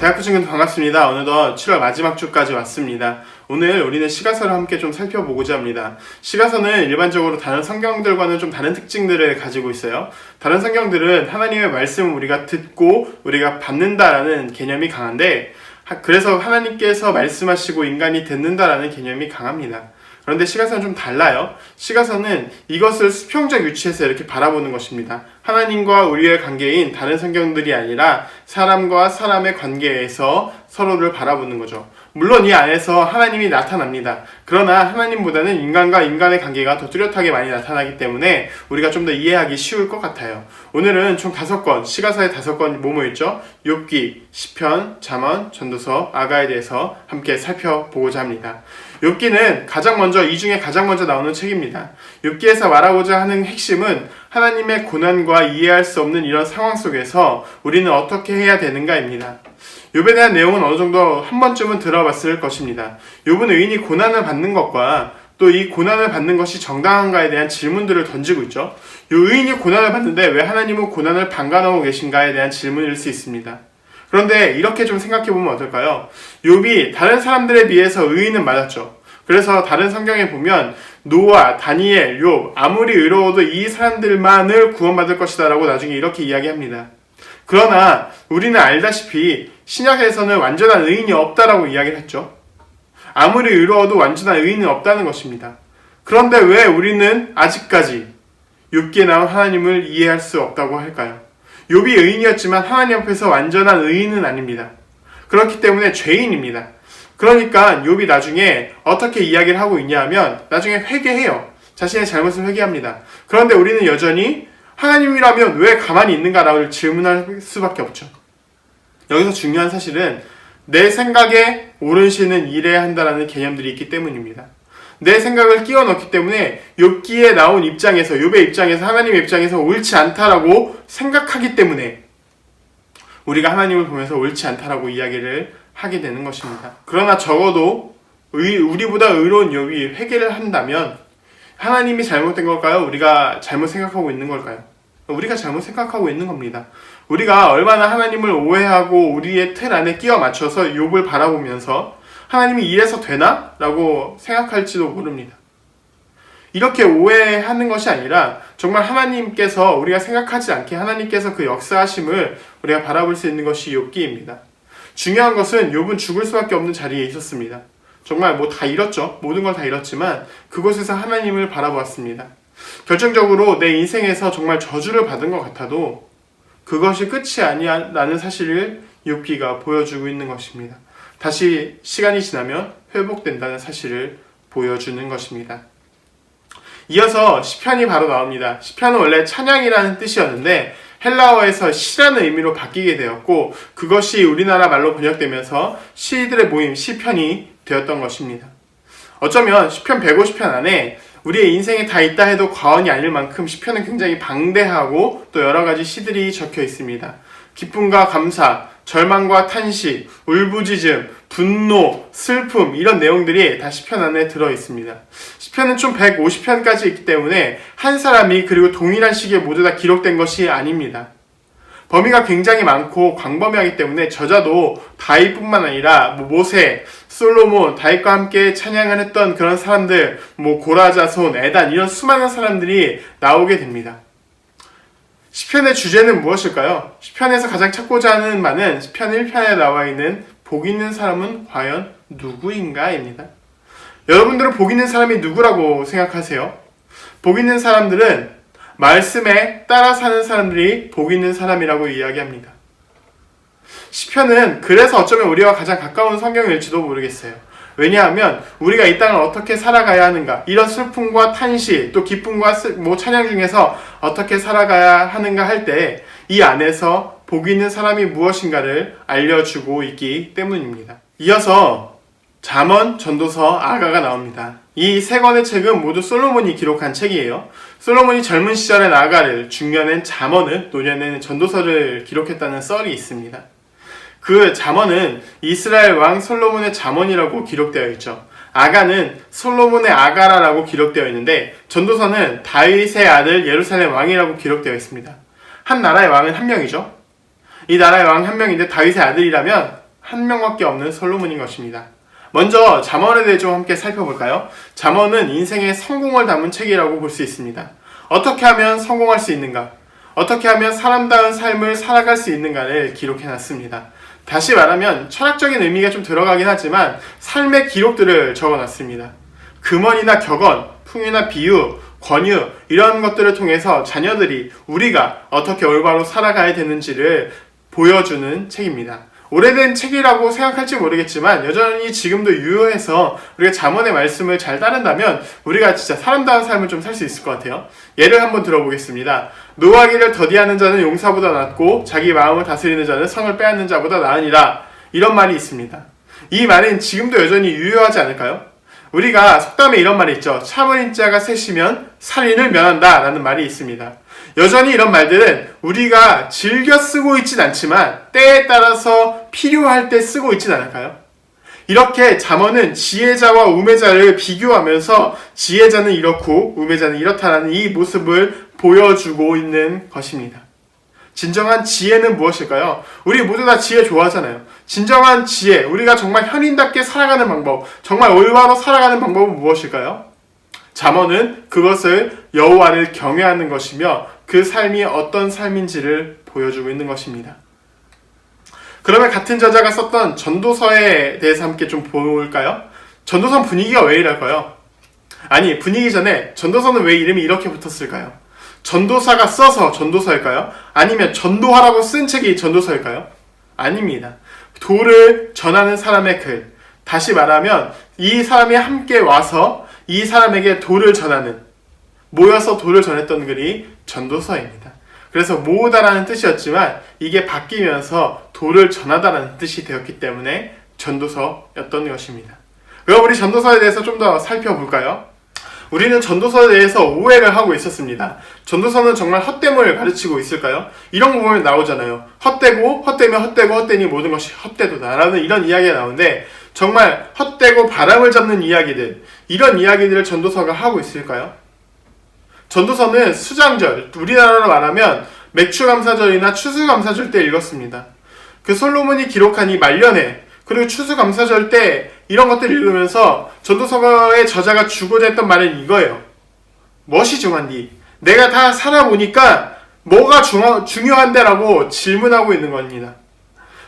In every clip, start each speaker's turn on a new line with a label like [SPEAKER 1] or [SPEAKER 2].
[SPEAKER 1] 대학교 친구들 반갑습니다. 어느덧 7월 마지막 주까지 왔습니다. 오늘 우리는 시가서를 함께 좀 살펴보고자 합니다. 시가서는 일반적으로 다른 성경들과는 좀 다른 특징들을 가지고 있어요. 다른 성경들은 하나님의 말씀을 우리가 듣고 우리가 받는다라는 개념이 강한데, 그래서 하나님께서 말씀하시고 인간이 듣는다라는 개념이 강합니다. 그런데 시가서는 좀 달라요. 시가서는 이것을 수평적 위치에서 이렇게 바라보는 것입니다. 하나님과 우리의 관계인 다른 성경들이 아니라 사람과 사람의 관계에서 서로를 바라보는 거죠. 물론 이 안에서 하나님이 나타납니다. 그러나 하나님보다는 인간과 인간의 관계가 더 뚜렷하게 많이 나타나기 때문에 우리가 좀 더 이해하기 쉬울 것 같아요. 오늘은 총 5권, 시가서의 5권이 뭐뭐였죠? 욥기, 시편, 잠언, 전도서, 아가에 대해서 함께 살펴보고자 합니다. 욥기는 이 중에 가장 먼저 나오는 책입니다. 욥기에서 말하고자 하는 핵심은 하나님의 고난과 이해할 수 없는 이런 상황 속에서 우리는 어떻게 해야 되는가입니다. 욥에 대한 내용은 어느 정도 한 번쯤은 들어봤을 것입니다. 욥은 의인이 고난을 받는 것과 또 이 고난을 받는 것이 정당한가에 대한 질문들을 던지고 있죠. 이 의인이 고난을 받는데 왜 하나님은 고난을 방관하고 계신가에 대한 질문일 수 있습니다. 그런데 이렇게 좀 생각해보면 어떨까요? 욥이 다른 사람들에 비해서 의인은 맞았죠. 그래서 다른 성경에 보면 노아, 다니엘, 욥 아무리 의로워도 이 사람들만을 구원받을 것이다 라고 나중에 이렇게 이야기합니다. 그러나 우리는 알다시피 신약에서는 완전한 의인이 없다라고 이야기를 했죠. 아무리 의로워도 완전한 의인은 없다는 것입니다. 그런데 왜 우리는 아직까지 욥기에 나온 하나님을 이해할 수 없다고 할까요? 욥이 의인이었지만 하나님 앞에서 완전한 의인은 아닙니다. 그렇기 때문에 죄인입니다. 그러니까 욥이 나중에 어떻게 이야기를 하고 있냐 하면 나중에 회개해요. 자신의 잘못을 회개합니다. 그런데 우리는 여전히 하나님이라면 왜 가만히 있는가라고 질문할 수밖에 없죠. 여기서 중요한 사실은 내 생각에 옳은 시는 이래야 한다는 개념들이 있기 때문입니다. 내 생각을 끼워 넣기 때문에 욥기에 나온 입장에서, 욥의 입장에서, 하나님의 입장에서 옳지 않다라고 생각하기 때문에 우리가 하나님을 보면서 옳지 않다라고 이야기를 하게 되는 것입니다. 그러나 적어도 우리보다 의로운 욥이 회개를 한다면 하나님이 잘못된 걸까요? 우리가 잘못 생각하고 있는 걸까요? 우리가 잘못 생각하고 있는 겁니다. 우리가 얼마나 하나님을 오해하고 우리의 틀 안에 끼워 맞춰서 욥을 바라보면서 하나님이 이래서 되나? 라고 생각할지도 모릅니다. 이렇게 오해하는 것이 아니라 정말 하나님께서 우리가 생각하지 않게 하나님께서 그 역사하심을 우리가 바라볼 수 있는 것이 욥기입니다. 중요한 것은 욥은 죽을 수밖에 없는 자리에 있었습니다. 정말 다 잃었죠. 모든 걸 다 잃었지만 그곳에서 하나님을 바라보았습니다. 결정적으로 내 인생에서 정말 저주를 받은 것 같아도 그것이 끝이 아니라는 사실을 욥기가 보여주고 있는 것입니다. 다시 시간이 지나면 회복된다는 사실을 보여주는 것입니다. 이어서 시편이 바로 나옵니다. 시편은 원래 찬양이라는 뜻이었는데 헬라어에서 시라는 의미로 바뀌게 되었고 그것이 우리나라 말로 번역되면서 시들의 모임 시편이 되었던 것입니다. 어쩌면 시편 150편 안에 우리의 인생에 다 있다 해도 과언이 아닐 만큼 시편은 굉장히 방대하고 또 여러 가지 시들이 적혀 있습니다. 기쁨과 감사, 절망과 탄식, 울부짖음, 분노, 슬픔 이런 내용들이 다 시편 안에 들어 있습니다. 시편은 총 150편까지 있기 때문에 한 사람이 그리고 동일한 시기에 모두 다 기록된 것이 아닙니다. 범위가 굉장히 많고 광범위하기 때문에 저자도 다윗뿐만 아니라 모세, 솔로몬, 다윗과 함께 찬양을 했던 그런 사람들, 고라자손, 에단 이런 수많은 사람들이 나오게 됩니다. 시편의 주제는 무엇일까요? 시편에서 가장 찾고자 하는 바는 시편 1편에 나와 있는 복 있는 사람은 과연 누구인가입니다. 여러분들은 복 있는 사람이 누구라고 생각하세요? 복 있는 사람들은 말씀에 따라 사는 사람들이 복 있는 사람이라고 이야기합니다. 시편은 그래서 어쩌면 우리와 가장 가까운 성경일지도 모르겠어요. 왜냐하면 우리가 이 땅을 어떻게 살아가야 하는가, 이런 슬픔과 탄식, 또 기쁨과 찬양 중에서 어떻게 살아가야 하는가 할 때 이 안에서 복 있는 사람이 무엇인가를 알려주고 있기 때문입니다. 이어서 잠언, 전도서, 아가가 나옵니다. 이 세 권의 책은 모두 솔로몬이 기록한 책이에요. 솔로몬이 젊은 시절엔 아가를, 중년엔 잠언을, 노년에는 전도서를 기록했다는 썰이 있습니다. 그 잠언은 이스라엘 왕 솔로몬의 잠언이라고 기록되어 있죠. 아가는 솔로몬의 아가라라고 기록되어 있는데 전도서는 다윗의 아들 예루살렘 왕이라고 기록되어 있습니다. 한 나라의 왕은 한 명이죠. 이 나라의 왕 한 명인데 다윗의 아들이라면 한 명밖에 없는 솔로몬인 것입니다. 먼저 잠언에 대해 좀 함께 살펴볼까요? 잠언은 인생의 성공을 담은 책이라고 볼 수 있습니다. 어떻게 하면 성공할 수 있는가? 어떻게 하면 사람다운 삶을 살아갈 수 있는가를 기록해놨습니다. 다시 말하면 철학적인 의미가 좀 들어가긴 하지만 삶의 기록들을 적어놨습니다. 금언이나 격언, 풍유나 비유, 권유 이런 것들을 통해서 자녀들이 우리가 어떻게 올바로 살아가야 되는지를 보여주는 책입니다. 오래된 책이라고 생각할지 모르겠지만 여전히 지금도 유효해서 우리가 잠언의 말씀을 잘 따른다면 우리가 진짜 사람다운 삶을 좀 살 수 있을 것 같아요. 예를 한번 들어보겠습니다. 노하기를 더디하는 자는 용사보다 낫고 자기 마음을 다스리는 자는 성을 빼앗는 자보다 나으니라. 이런 말이 있습니다. 이 말은 지금도 여전히 유효하지 않을까요? 우리가 속담에 이런 말이 있죠. 참을인 자가 셋이면 살인을 면한다 라는 말이 있습니다. 여전히 이런 말들은 우리가 즐겨 쓰고 있진 않지만 때에 따라서 필요할 때 쓰고 있진 않을까요? 이렇게 잠언은 지혜자와 우매자를 비교하면서 지혜자는 이렇고 우매자는 이렇다라는 이 모습을 보여주고 있는 것입니다. 진정한 지혜는 무엇일까요? 우리 모두 다 지혜 좋아하잖아요. 진정한 지혜, 우리가 정말 현인답게 살아가는 방법, 정말 올바로 살아가는 방법은 무엇일까요? 잠언은 그것을 여호와를 경외하는 것이며 그 삶이 어떤 삶인지를 보여주고 있는 것입니다. 그러면 같은 저자가 썼던 전도서에 대해서 함께 좀 볼까요? 전도서 분위기가 왜 이럴까요? 아니, 분위기 전에 전도서는 왜 이름이 이렇게 붙었을까요? 전도사가 써서 전도서일까요? 아니면 전도하라고 쓴 책이 전도서일까요? 아닙니다. 도를 전하는 사람의 글, 다시 말하면 이 사람이 함께 와서 이 사람에게 도를 전하는, 모여서 도를 전했던 글이 전도서입니다. 그래서 모으다라는 뜻이었지만 이게 바뀌면서 도를 전하다라는 뜻이 되었기 때문에 전도서였던 것입니다. 그럼 우리 전도서에 대해서 좀 더 살펴볼까요? 우리는 전도서에 대해서 오해를 하고 있었습니다. 전도서는 정말 헛됨을 가르치고 있을까요? 이런 거 보면 나오잖아요. 헛되고 헛되면 헛되고 헛되니 모든 것이 헛되도다 라는 이런 이야기가 나오는데 정말 헛되고 바람을 잡는 이야기들, 이런 이야기들을 전도서가 하고 있을까요? 전도서는 수장절, 우리나라로 말하면 맥추감사절이나 추수감사절 때 읽었습니다. 그 솔로몬이 기록한 이 말년에 그리고 추수감사절 때 이런 것들을 읽으면서 전도서의 저자가 주고자 했던 말은 이거예요. 무엇이 중요한디? 내가 다 살아보니까 뭐가 중요한데? 라고 질문하고 있는 겁니다.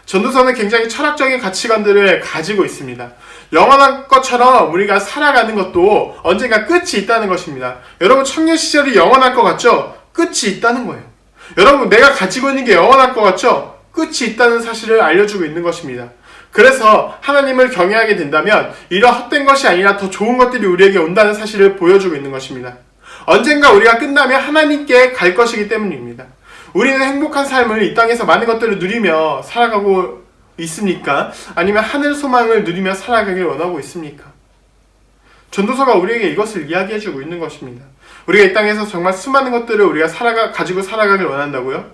[SPEAKER 1] 전도서는 굉장히 철학적인 가치관들을 가지고 있습니다. 영원한 것처럼 우리가 살아가는 것도 언젠가 끝이 있다는 것입니다. 여러분 청년 시절이 영원할 것 같죠? 끝이 있다는 거예요. 여러분 내가 가지고 있는 게 영원할 것 같죠? 끝이 있다는 사실을 알려주고 있는 것입니다. 그래서 하나님을 경외하게 된다면 이런 헛된 것이 아니라 더 좋은 것들이 우리에게 온다는 사실을 보여주고 있는 것입니다. 언젠가 우리가 끝나면 하나님께 갈 것이기 때문입니다. 우리는 행복한 삶을 이 땅에서 많은 것들을 누리며 살아가고 있습니까? 아니면 하늘 소망을 누리며 살아가길 원하고 있습니까? 전도서가 우리에게 이것을 이야기해주고 있는 것입니다. 우리가 이 땅에서 정말 수많은 것들을 우리가 가지고 살아가길 원한다고요?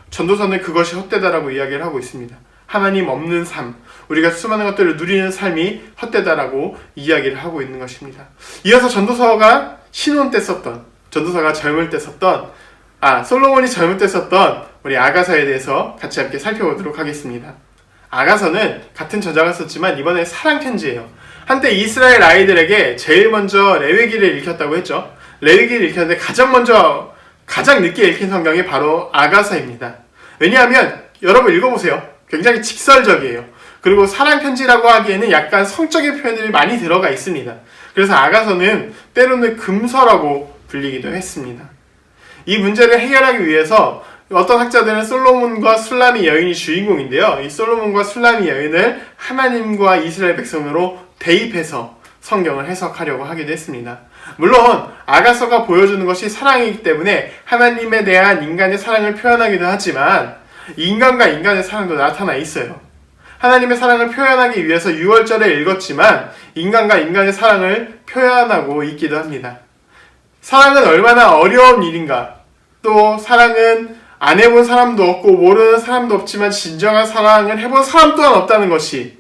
[SPEAKER 1] 전도서는 그것이 헛되다라고 이야기를 하고 있습니다. 하나님 없는 삶, 우리가 수많은 것들을 누리는 삶이 헛되다라고 이야기를 하고 있는 것입니다. 이어서 전도서가 신혼 때 썼던, 전도서가 젊을 때 썼던, 솔로몬이 젊을 때 썼던 우리 아가서에 대해서 같이 함께 살펴보도록 하겠습니다. 아가서는 같은 저자가 썼지만 이번에 사랑 편지예요. 한때 이스라엘 아이들에게 제일 먼저 레위기를 읽혔다고 했죠. 레위기를 읽혔는데 가장 늦게 읽힌 성경이 바로 아가서입니다. 왜냐하면 여러분 읽어보세요. 굉장히 직설적이에요. 그리고 사랑 편지라고 하기에는 약간 성적인 표현들이 많이 들어가 있습니다. 그래서 아가서는 때로는 금서라고 불리기도 했습니다. 이 문제를 해결하기 위해서 어떤 학자들은 솔로몬과 술람이 여인이 주인공인데요. 이 솔로몬과 술람이 여인을 하나님과 이스라엘 백성으로 대입해서 성경을 해석하려고 하기도 했습니다. 물론 아가서가 보여주는 것이 사랑이기 때문에 하나님에 대한 인간의 사랑을 표현하기도 하지만 인간과 인간의 사랑도 나타나 있어요. 하나님의 사랑을 표현하기 위해서 6월절에 읽었지만 인간과 인간의 사랑을 표현하고 있기도 합니다. 사랑은 얼마나 어려운 일인가. 또 사랑은 안 해본 사람도 없고 모르는 사람도 없지만 진정한 사랑을 해본 사람 또한 없다는 것이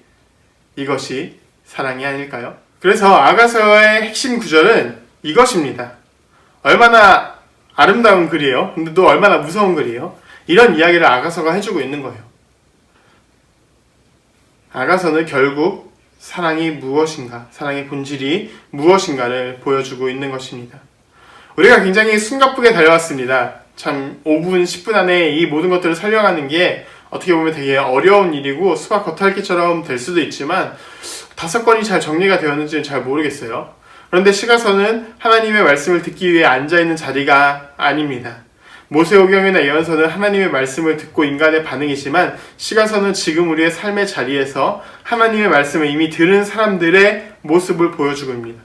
[SPEAKER 1] 이것이 사랑이 아닐까요? 그래서 아가서의 핵심 구절은 이것입니다. 얼마나 아름다운 글이에요. 근데 또 얼마나 무서운 글이에요. 이런 이야기를 아가서가 해주고 있는 거예요. 아가서는 결국 사랑이 무엇인가, 사랑의 본질이 무엇인가를 보여주고 있는 것입니다. 우리가 굉장히 숨가쁘게 달려왔습니다. 참 5분, 10분 안에 이 모든 것들을 설명하는 게 어떻게 보면 되게 어려운 일이고 수박 겉핥기처럼 될 수도 있지만 5건이 잘 정리가 되었는지는 잘 모르겠어요. 그런데 시가서는 하나님의 말씀을 듣기 위해 앉아있는 자리가 아닙니다. 모세오경이나 예언서는 하나님의 말씀을 듣고 인간의 반응이지만 시가서는 지금 우리의 삶의 자리에서 하나님의 말씀을 이미 들은 사람들의 모습을 보여주고 있습니다.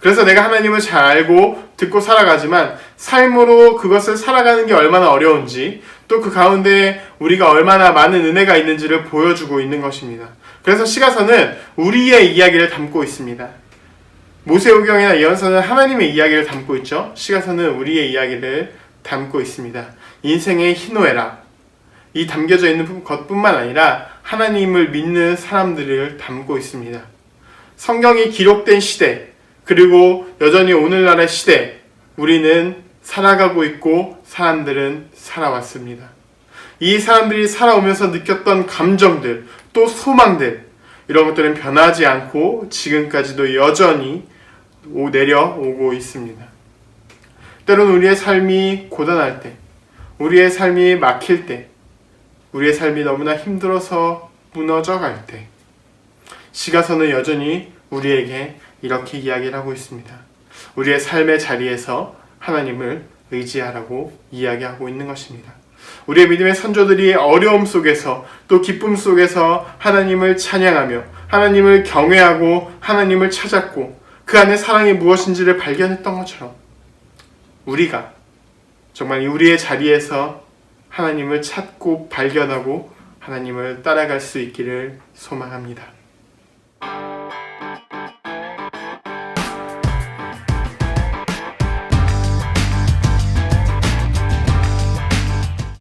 [SPEAKER 1] 그래서 내가 하나님을 잘 알고 듣고 살아가지만 삶으로 그것을 살아가는 게 얼마나 어려운지 또 그 가운데 우리가 얼마나 많은 은혜가 있는지를 보여주고 있는 것입니다. 그래서 시가서는 우리의 이야기를 담고 있습니다. 모세오경이나 예언서는 하나님의 이야기를 담고 있죠. 시가서는 우리의 이야기를 담고 있습니다. 인생의 희노애락, 이 담겨져 있는 것뿐만 아니라 하나님을 믿는 사람들을 담고 있습니다. 성경이 기록된 시대, 그리고 여전히 오늘날의 시대, 우리는 살아가고 있고 사람들은 살아왔습니다. 이 사람들이 살아오면서 느꼈던 감정들, 또 소망들, 이런 것들은 변하지 않고 지금까지도 여전히 내려오고 있습니다. 때로는 우리의 삶이 고단할 때, 우리의 삶이 막힐 때, 우리의 삶이 너무나 힘들어서 무너져 갈 때, 시가서는 여전히 우리에게 이렇게 이야기를 하고 있습니다. 우리의 삶의 자리에서 하나님을 의지하라고 이야기하고 있는 것입니다. 우리의 믿음의 선조들이 어려움 속에서 또 기쁨 속에서 하나님을 찬양하며 하나님을 경외하고 하나님을 찾았고 그 안에 사랑이 무엇인지를 발견했던 것처럼 우리가 정말 우리의 자리에서 하나님을 찾고 발견하고 하나님을 따라갈 수 있기를 소망합니다.